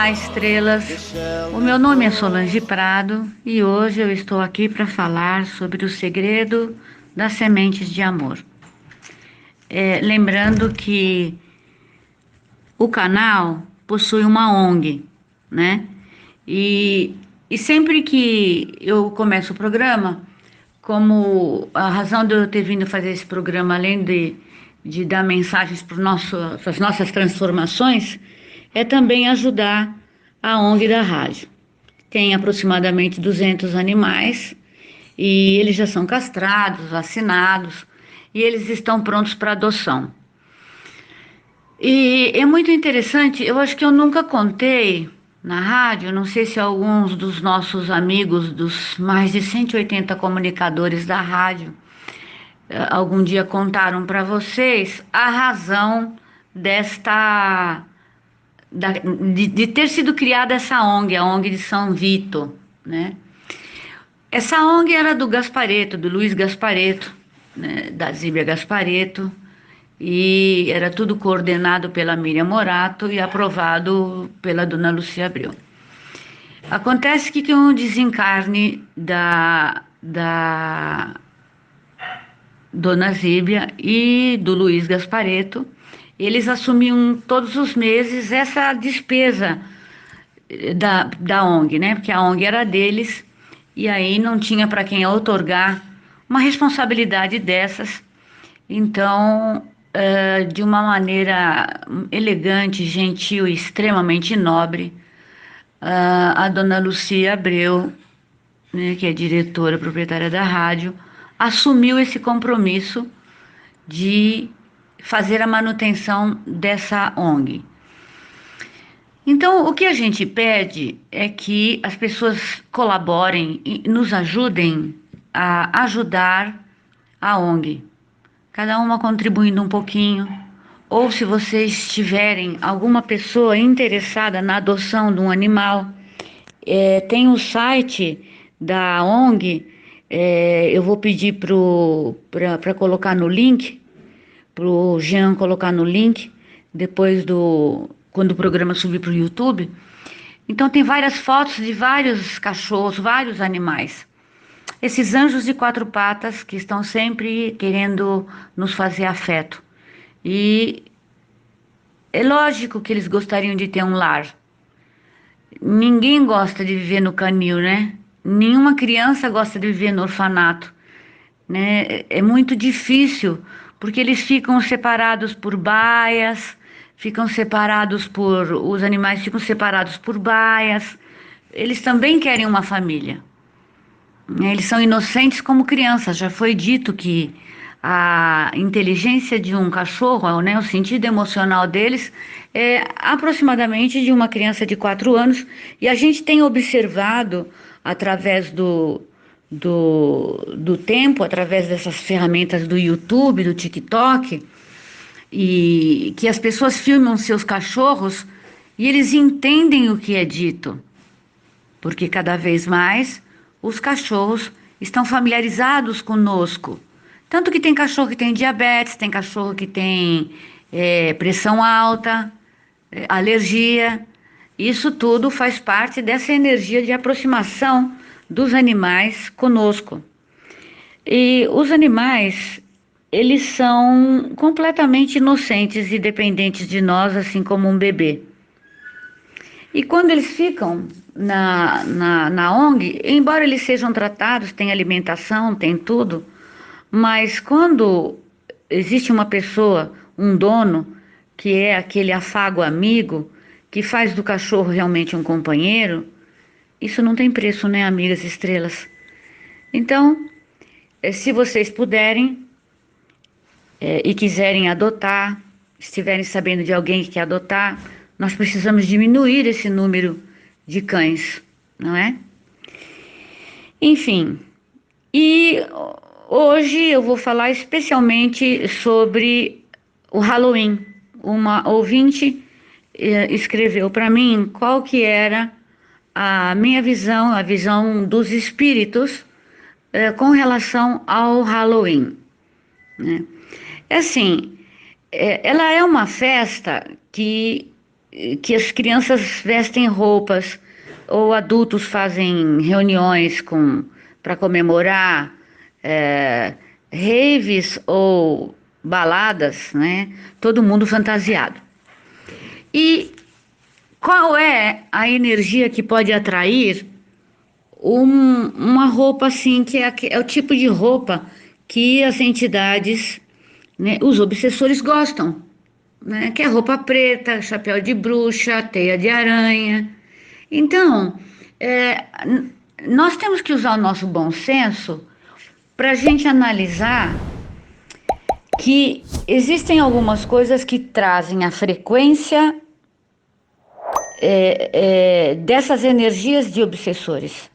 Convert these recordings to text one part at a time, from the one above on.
Olá, estrelas! O meu nome é Solange Prado e hoje eu estou aqui para falar sobre o segredo das sementes de amor. Lembrando que o canal possui uma ONG, né? E sempre que eu começo o programa, como a razão de eu ter vindo fazer esse programa, além de dar mensagens para as nossas transformações, é também ajudar a ONG da rádio. Tem aproximadamente 200 animais e eles já são castrados, vacinados e eles estão prontos para adoção. E é muito interessante, eu acho que eu nunca contei na rádio, não sei se alguns dos nossos amigos, dos mais de 180 comunicadores da rádio, algum dia contaram para vocês a razão de ter sido criada essa ONG, a ONG de São Vito, né? Essa ONG era do Gaspareto, do Luiz Gaspareto, né? Da Zíbia Gaspareto, e era tudo coordenado pela Miriam Morato e aprovado pela dona Lucia Abreu. Acontece que com o desencarne da dona Zíbia e do Luiz Gaspareto, eles assumiam todos os meses essa despesa da ONG, né? Porque a ONG era deles e aí não tinha para quem outorgar uma responsabilidade dessas. Então, de uma maneira elegante, gentil e extremamente nobre, a dona Lucia Abreu, né, que é diretora proprietária da rádio, assumiu esse compromisso de fazer a manutenção dessa ONG. Então, o que a gente pede é que as pessoas colaborem e nos ajudem a ajudar a ONG, cada uma contribuindo um pouquinho, ou se vocês tiverem alguma pessoa interessada na adoção de um animal, tem o site da ONG, eu vou pedir para colocar no link, para o Jean colocar no link, depois quando o programa subir para o YouTube. Então tem várias fotos de vários cachorros, vários animais. Esses anjos de quatro patas que estão sempre querendo nos fazer afeto. E é lógico que eles gostariam de ter um lar. Ninguém gosta de viver no canil, né? Nenhuma criança gosta de viver no orfanato, né? É muito difícil, porque eles ficam separados por baias, os animais ficam separados por baias. Eles também querem uma família, né? Eles são inocentes como crianças. Já foi dito que a inteligência de um cachorro, né, o sentido emocional deles é aproximadamente de uma criança de 4 anos, e a gente tem observado através do tempo, através dessas ferramentas do YouTube, do TikTok, e que as pessoas filmam seus cachorros e eles entendem o que é dito, porque cada vez mais os cachorros estão familiarizados conosco. Tanto que tem cachorro que tem diabetes, tem cachorro que tem pressão alta, alergia. Isso tudo faz parte dessa energia de aproximação dos animais conosco. E os animais, eles são completamente inocentes e dependentes de nós, assim como um bebê. E quando eles ficam na ONG, embora eles sejam tratados, tem alimentação, tem tudo, mas quando existe uma pessoa, um dono, que é aquele afago amigo, que faz do cachorro realmente um companheiro, isso não tem preço, né, amigas estrelas? Então, se vocês puderem e quiserem adotar, estiverem sabendo de alguém que quer adotar, nós precisamos diminuir esse número de cães, não é? Enfim, e hoje eu vou falar especialmente sobre o Halloween. Uma ouvinte escreveu para mim qual que era a minha visão, a visão dos espíritos com relação ao Halloween, né? Assim, ela é uma festa que que as crianças vestem roupas ou adultos fazem reuniões para comemorar raves ou baladas, né? Todo mundo fantasiado. E qual é a energia que pode atrair uma roupa assim, é o tipo de roupa que as entidades, né, os obsessores gostam, né? Que é roupa preta, chapéu de bruxa, teia de aranha. Então, nós temos que usar o nosso bom senso para a gente analisar que existem algumas coisas que trazem a frequência dessas energias de obsessores.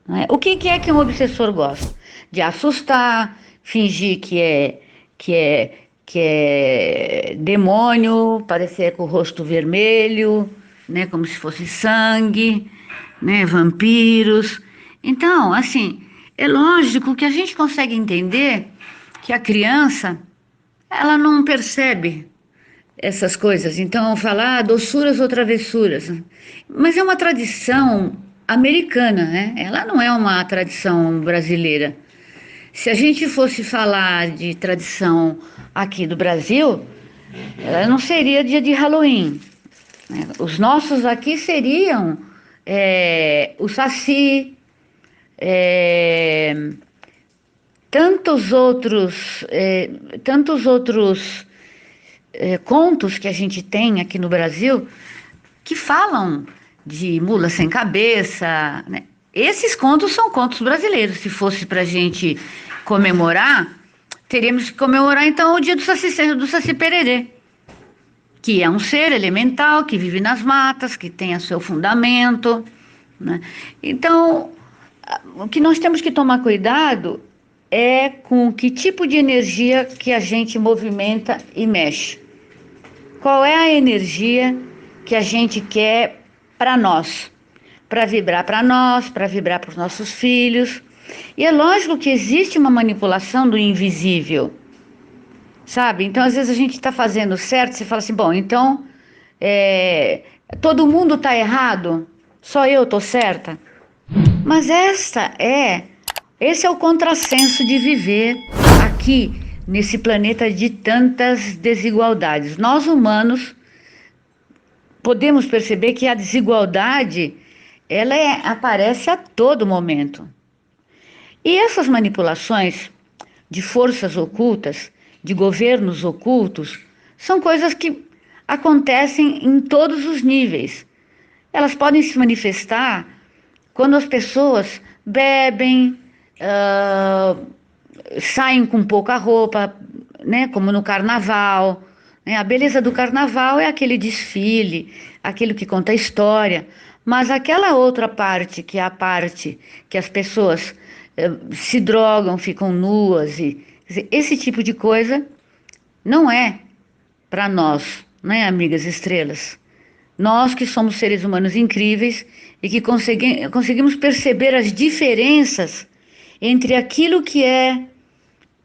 Né? O que é que um obsessor gosta? De assustar, fingir que é demônio, parecer com o rosto vermelho, né? Como se fosse sangue, né? Vampiros. Então, assim, é lógico que a gente consegue entender que a criança, ela não percebe essas coisas. Então, falar doçuras ou travessuras. Mas é uma tradição americana, né? Ela não é uma tradição brasileira. Se a gente fosse falar de tradição aqui do Brasil, ela não seria dia de Halloween, né? Os nossos aqui seriam o Saci, é, tantos outros contos que a gente tem aqui no Brasil que falam de mula sem cabeça, né? Esses contos são contos brasileiros. Se fosse para a gente comemorar, teríamos que comemorar então o dia do Saci Pererê, que é um ser elemental que vive nas matas, que tem o seu fundamento, né? Então, o que nós temos que tomar cuidado é com que tipo de energia que a gente movimenta e mexe. Qual é a energia que a gente quer para nós? Para vibrar para nós, para vibrar para os nossos filhos. E é lógico que existe uma manipulação do invisível, sabe? Então, às vezes a gente está fazendo certo, você fala assim, bom, então todo mundo está errado, só eu estou certa. Mas esse é o contrassenso de viver aqui nesse planeta de tantas desigualdades. Nós humanos podemos perceber que a desigualdade aparece a todo momento. E essas manipulações de forças ocultas, de governos ocultos, são coisas que acontecem em todos os níveis. Elas podem se manifestar quando as pessoas bebem, saem com pouca roupa, né, como no carnaval. Né? A beleza do carnaval é aquele desfile, aquilo que conta a história, mas aquela outra parte, que é a parte que as pessoas se drogam, ficam nuas, quer dizer, esse tipo de coisa não é para nós, né, amigas estrelas? Nós que somos seres humanos incríveis e que conseguimos perceber as diferenças entre aquilo que é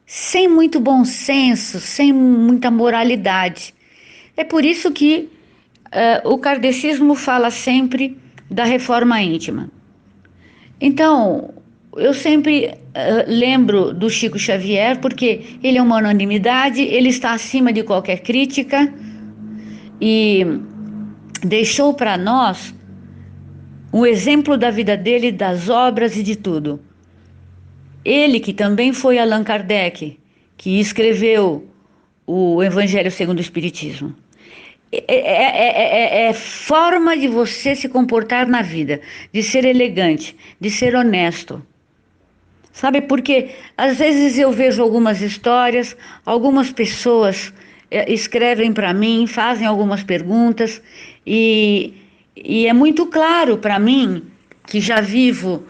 sem muito bom senso, sem muita moralidade. É por isso que o kardecismo fala sempre da reforma íntima. Então, eu sempre lembro do Chico Xavier, porque ele é uma unanimidade, ele está acima de qualquer crítica e deixou para nós um exemplo da vida dele, das obras e de tudo. Ele que também foi Allan Kardec, que escreveu o Evangelho segundo o Espiritismo. É forma de você se comportar na vida, de ser elegante, de ser honesto. Sabe, porque às vezes eu vejo algumas histórias, algumas pessoas escrevem para mim, fazem algumas perguntas e é muito claro para mim, que já vivo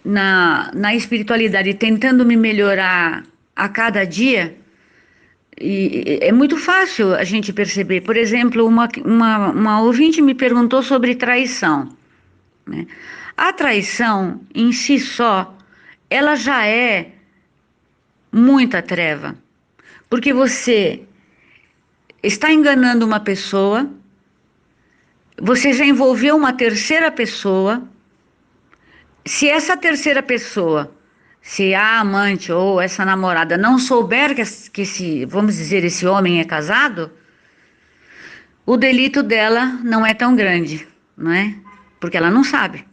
na espiritualidade, tentando me melhorar a cada dia, e é muito fácil a gente perceber. Por exemplo, uma ouvinte me perguntou sobre traição, né? A traição em si só, ela já é muita treva, porque você está enganando uma pessoa, você já envolveu uma terceira pessoa. Se essa terceira pessoa, se a amante ou essa namorada não souber que esse, vamos dizer, esse homem é casado, o delito dela não é tão grande, não é? Porque ela não sabe.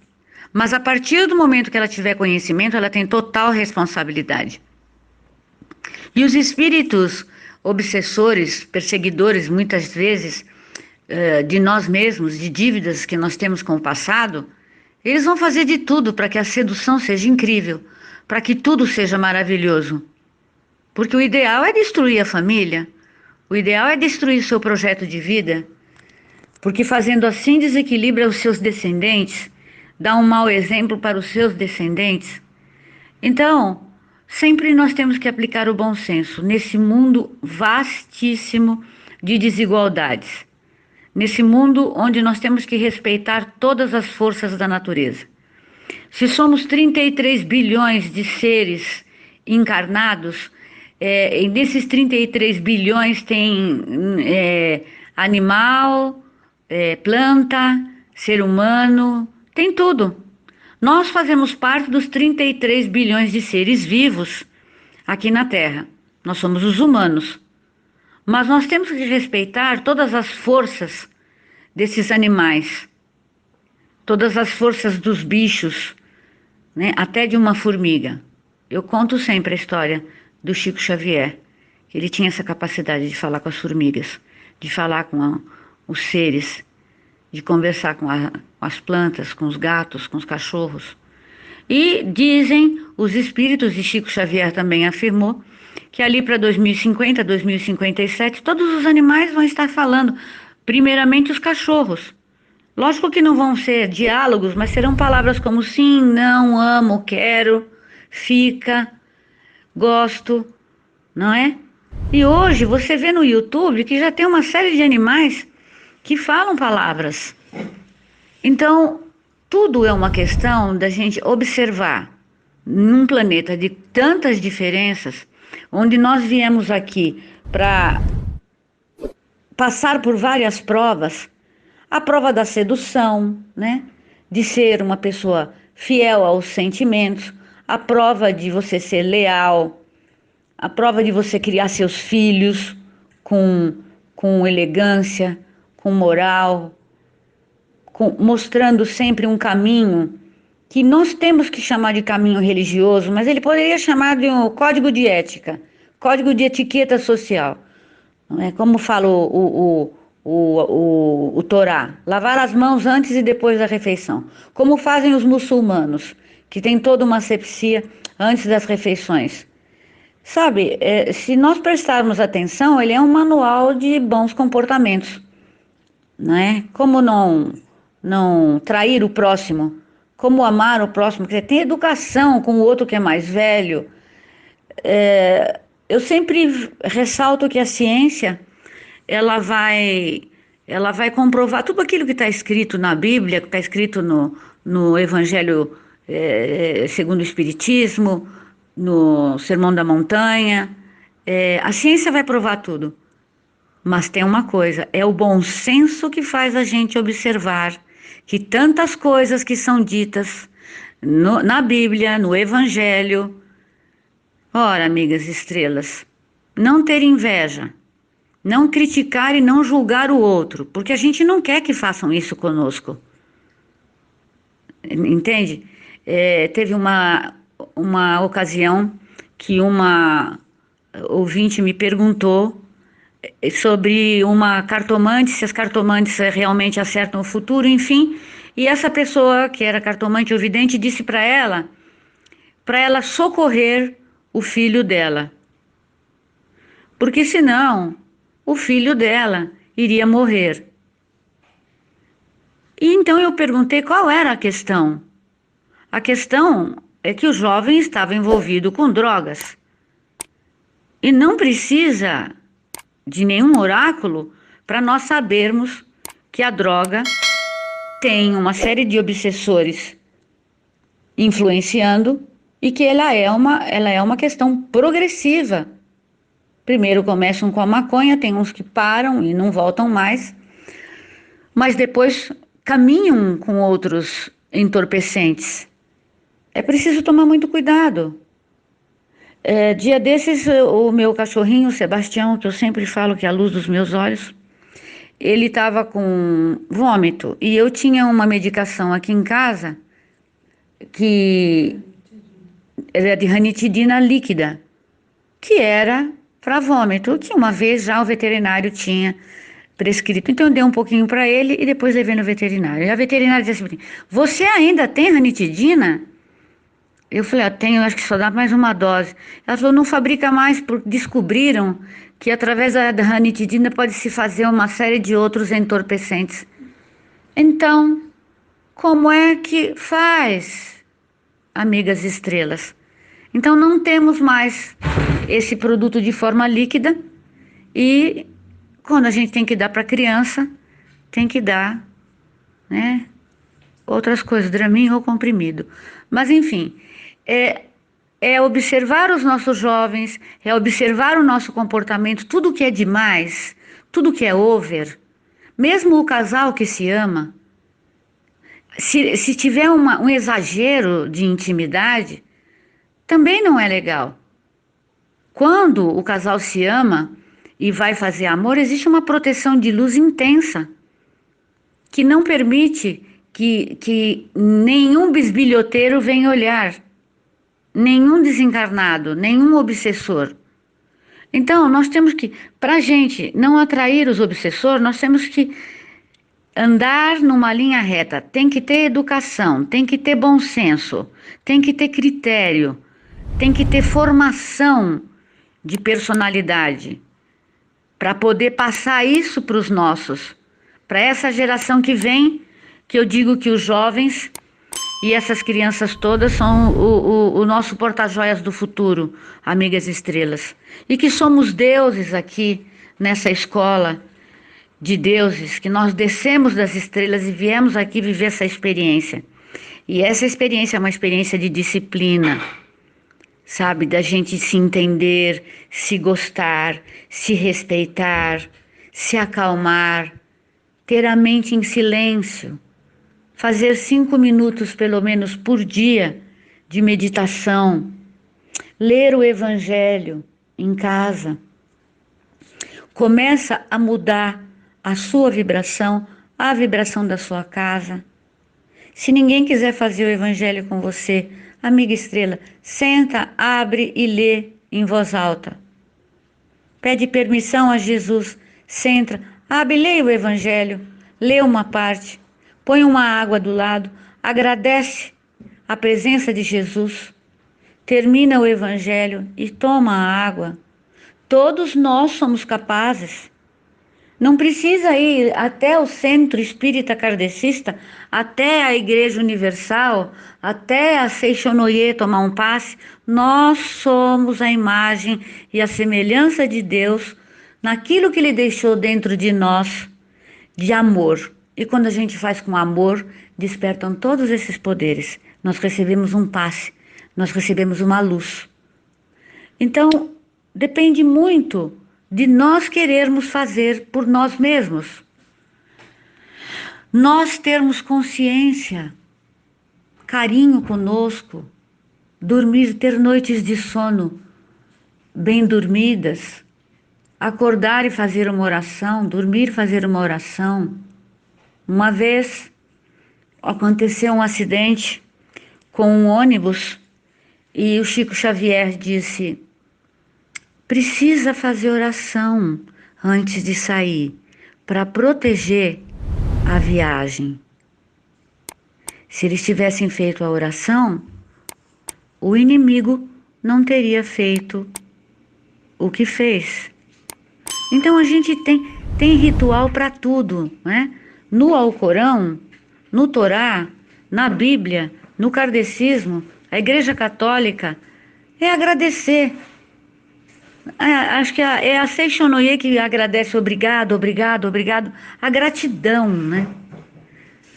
Mas a partir do momento que ela tiver conhecimento, ela tem total responsabilidade. E os espíritos obsessores, perseguidores, muitas vezes, de nós mesmos, de dívidas que nós temos com o passado, eles vão fazer de tudo para que a sedução seja incrível, para que tudo seja maravilhoso. Porque o ideal é destruir a família, o ideal é destruir o seu projeto de vida, porque fazendo assim desequilibra os seus descendentes, dá um mau exemplo para os seus descendentes. Então, sempre nós temos que aplicar o bom senso nesse mundo vastíssimo de desigualdades. Nesse mundo onde nós temos que respeitar todas as forças da natureza. Se somos 33 bilhões de seres encarnados, e desses 33 bilhões tem animal, planta, ser humano, tem tudo. Nós fazemos parte dos 33 bilhões de seres vivos aqui na Terra. Nós somos os humanos. Mas nós temos que respeitar todas as forças desses animais, todas as forças dos bichos, né? Até de uma formiga. Eu conto sempre a história do Chico Xavier, que ele tinha essa capacidade de falar com as formigas, de falar com os seres, de conversar com as plantas, com os gatos, com os cachorros. E dizem os espíritos, e Chico Xavier também afirmou, que ali para 2050, 2057, todos os animais vão estar falando, primeiramente os cachorros. Lógico que não vão ser diálogos, mas serão palavras como sim, não, amo, quero, fica, gosto, não é? E hoje você vê no YouTube que já tem uma série de animais que falam palavras. Então, tudo é uma questão da gente observar num planeta de tantas diferenças, onde nós viemos aqui para passar por várias provas, a prova da sedução, né? De ser uma pessoa fiel aos sentimentos, a prova de você ser leal, a prova de você criar seus filhos com elegância, com moral, mostrando sempre um caminho que nós temos que chamar de caminho religioso, mas ele poderia chamar de um código de ética, código de etiqueta social. Não é? Como fala o Torá, lavar as mãos antes e depois da refeição. Como fazem os muçulmanos, que tem toda uma asepsia antes das refeições. Sabe, se nós prestarmos atenção, ele é um manual de bons comportamentos. Não é? Como não trair o próximo, como amar o próximo, quer dizer, tem educação com o outro que é mais velho. Eu sempre ressalto que a ciência, ela vai comprovar tudo aquilo que está escrito na Bíblia, que está escrito no Evangelho segundo o Espiritismo, no Sermão da Montanha. A ciência vai provar tudo. Mas tem uma coisa, é o bom senso que faz a gente observar que tantas coisas que são ditas na Bíblia, no Evangelho. Ora, amigas estrelas, não ter inveja, não criticar e não julgar o outro, porque a gente não quer que façam isso conosco. Entende? Teve uma ocasião que uma ouvinte me perguntou sobre uma cartomante, se as cartomantes realmente acertam o futuro, enfim. E essa pessoa, que era cartomante ou vidente, disse para ela socorrer o filho dela. Porque senão o filho dela iria morrer. E então eu perguntei qual era a questão. A questão é que o jovem estava envolvido com drogas. E não precisa de nenhum oráculo para nós sabermos que a droga tem uma série de obsessores influenciando e que ela é uma questão progressiva. Primeiro começam com a maconha, tem uns que param e não voltam mais. mas depois caminham com outros entorpecentes. É preciso tomar muito cuidado. Dia desses, o meu cachorrinho, Sebastião, que eu sempre falo que é a luz dos meus olhos, ele estava com vômito e eu tinha uma medicação aqui em casa que era de ranitidina líquida, que era para vômito, que uma vez já o veterinário tinha prescrito. Então eu dei um pouquinho para ele e depois levei no veterinário. E a veterinária disse assim: você ainda tem ranitidina? Eu falei: tenho, acho que só dá mais uma dose. Ela falou: não fabrica mais, porque descobriram que através da ranitidina pode se fazer uma série de outros entorpecentes. Então, como é que faz, amigas estrelas? Então não temos mais esse produto de forma líquida e quando a gente tem que dar para criança, tem que dar, né, outras coisas, Dramin ou comprimido. Mas enfim, é observar os nossos jovens, é observar o nosso comportamento, tudo que é demais, tudo que é over, mesmo o casal que se ama, se tiver um exagero de intimidade, também não é legal. Quando o casal se ama e vai fazer amor, existe uma proteção de luz intensa que não permite que nenhum bisbilhoteiro venha olhar, nenhum desencarnado, nenhum obsessor. Então, nós temos que, para a gente não atrair os obsessores, nós temos que andar numa linha reta. Tem que ter educação, tem que ter bom senso, tem que ter critério, tem que ter formação de personalidade para poder passar isso para os nossos, para essa geração que vem, que eu digo que os jovens e essas crianças todas são o nosso porta-joias do futuro, amigas estrelas. E que somos deuses aqui nessa escola de deuses, que nós descemos das estrelas e viemos aqui viver essa experiência. E essa experiência é uma experiência de disciplina, sabe? Da gente se entender, se gostar, se respeitar, se acalmar, ter a mente em silêncio, fazer 5 minutos pelo menos por dia de meditação, ler o Evangelho em casa. Começa a mudar a sua vibração, a vibração da sua casa. Se ninguém quiser fazer o Evangelho com você, amiga estrela, senta, abre e lê em voz alta. Pede permissão a Jesus, senta, abre e lê o Evangelho, lê uma parte, põe uma água do lado, agradece a presença de Jesus, termina o Evangelho e toma a água. Todos nós somos capazes. Não precisa ir até o Centro Espírita Kardecista, até a Igreja Universal, até a Seixonoye tomar um passe. Nós somos a imagem e a semelhança de Deus naquilo que Ele deixou dentro de nós de amor. E quando a gente faz com amor, despertam todos esses poderes. Nós recebemos um passe, nós recebemos uma luz. Então, depende muito de nós querermos fazer por nós mesmos. Nós termos consciência, carinho conosco, dormir, ter noites de sono bem dormidas, acordar e fazer uma oração, dormir e fazer uma oração. Uma vez aconteceu um acidente com um ônibus e o Chico Xavier disse: precisa fazer oração antes de sair, para proteger a viagem. Se eles tivessem feito a oração, o inimigo não teria feito o que fez. Então a gente tem ritual para tudo, né? No Alcorão, no Torá, na Bíblia, no kardecismo, a Igreja Católica, é agradecer. Acho que é a Seixonoye que agradece, obrigado, obrigado, obrigado. A gratidão, né?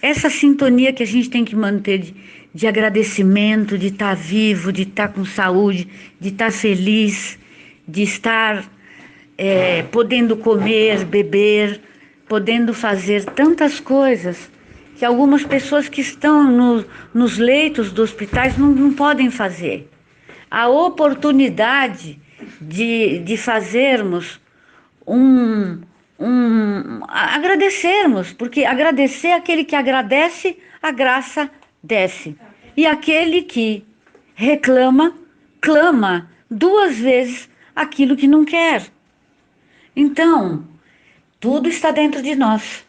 Essa sintonia que a gente tem que manter de agradecimento, de estar vivo, de estar com saúde, de estar feliz, de estar podendo comer, beber, podendo fazer tantas coisas que algumas pessoas que estão nos leitos dos hospitais não podem fazer. A oportunidade de fazermos agradecermos, porque agradecer é aquele que agradece, a graça desce. E aquele que reclama, clama 2 vezes aquilo que não quer. Então, tudo está dentro de nós.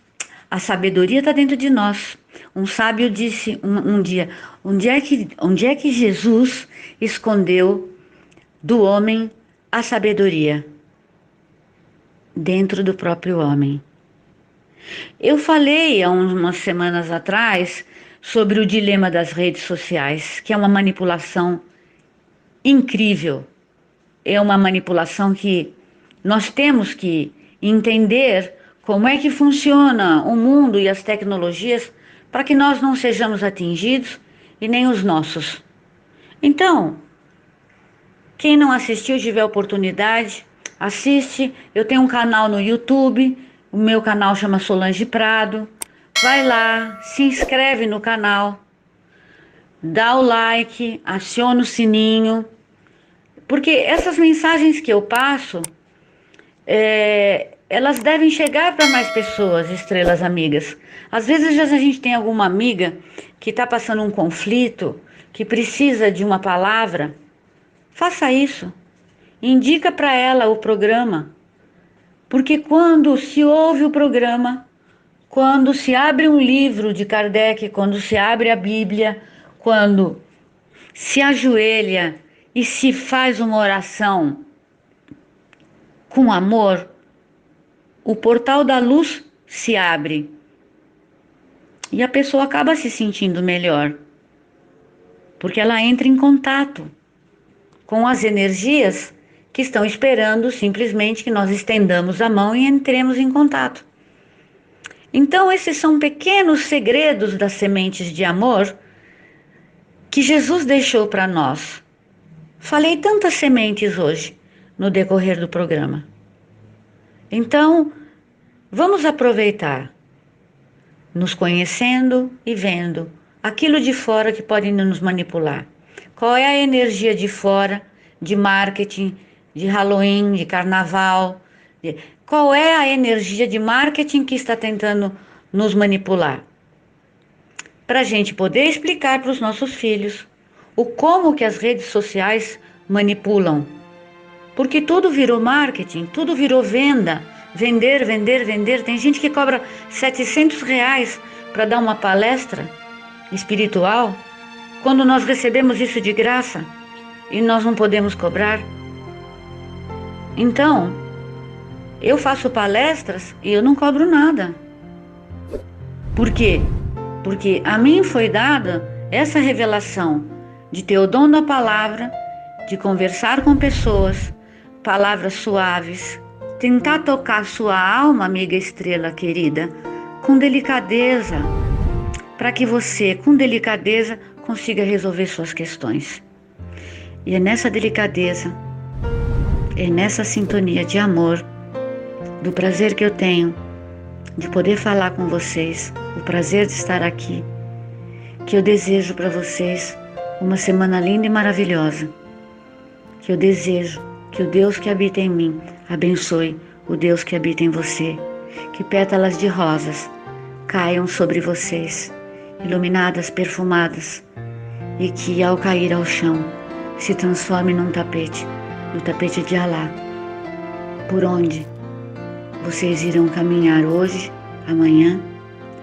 A sabedoria está dentro de nós. Um sábio disse um dia, onde é que Jesus escondeu do homem a sabedoria? Dentro do próprio homem. Eu falei há umas semanas atrás sobre o dilema das redes sociais, que é uma manipulação incrível. É uma manipulação que nós temos que entender como é que funciona o mundo e as tecnologias para que nós não sejamos atingidos e nem os nossos. Então, quem não assistiu, tiver oportunidade, assiste. Eu tenho um canal no YouTube, o meu canal chama Solange Prado. Vai lá, se inscreve no canal, dá o like, aciona o sininho, porque essas mensagens que eu passo, elas devem chegar para mais pessoas, estrelas amigas. Às vezes a gente tem alguma amiga que está passando um conflito, que precisa de uma palavra. Faça isso. Indica para ela o programa. Porque quando se ouve o programa, quando se abre um livro de Kardec, quando se abre a Bíblia, quando se ajoelha e se faz uma oração com amor, o portal da luz se abre e a pessoa acaba se sentindo melhor, porque ela entra em contato com as energias que estão esperando simplesmente que nós estendamos a mão e entremos em contato. Então, esses são pequenos segredos das sementes de amor que Jesus deixou para nós. Falei tantas sementes hoje no decorrer do programa. Então, vamos aproveitar, nos conhecendo e vendo aquilo de fora que pode nos manipular. Qual é a energia de fora, de marketing, de Halloween, de carnaval? Qual é a energia de marketing que está tentando nos manipular? Para a gente poder explicar para os nossos filhos o como que as redes sociais manipulam. Porque tudo virou marketing, tudo virou venda. Vender, vender, vender. Tem gente que cobra R$700 para dar uma palestra espiritual, quando nós recebemos isso de graça e nós não podemos cobrar. Então, eu faço palestras e eu não cobro nada. Por quê? Porque a mim foi dada essa revelação de ter o dom da palavra, de conversar com pessoas, palavras suaves, tentar tocar sua alma, amiga estrela querida, com delicadeza, para que você, com delicadeza, consiga resolver suas questões. E é nessa delicadeza, é nessa sintonia de amor, do prazer que eu tenho de poder falar com vocês, o prazer de estar aqui, que eu desejo para vocês uma semana linda e maravilhosa. Que eu desejo que o Deus que habita em mim abençoe o Deus que habita em você. Que pétalas de rosas caiam sobre vocês, iluminadas, perfumadas, e que ao cair ao chão se transforme num tapete, no tapete de Alá, por onde vocês irão caminhar hoje, amanhã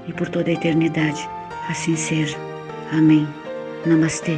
e por toda a eternidade. Assim seja. Amém. Namastê.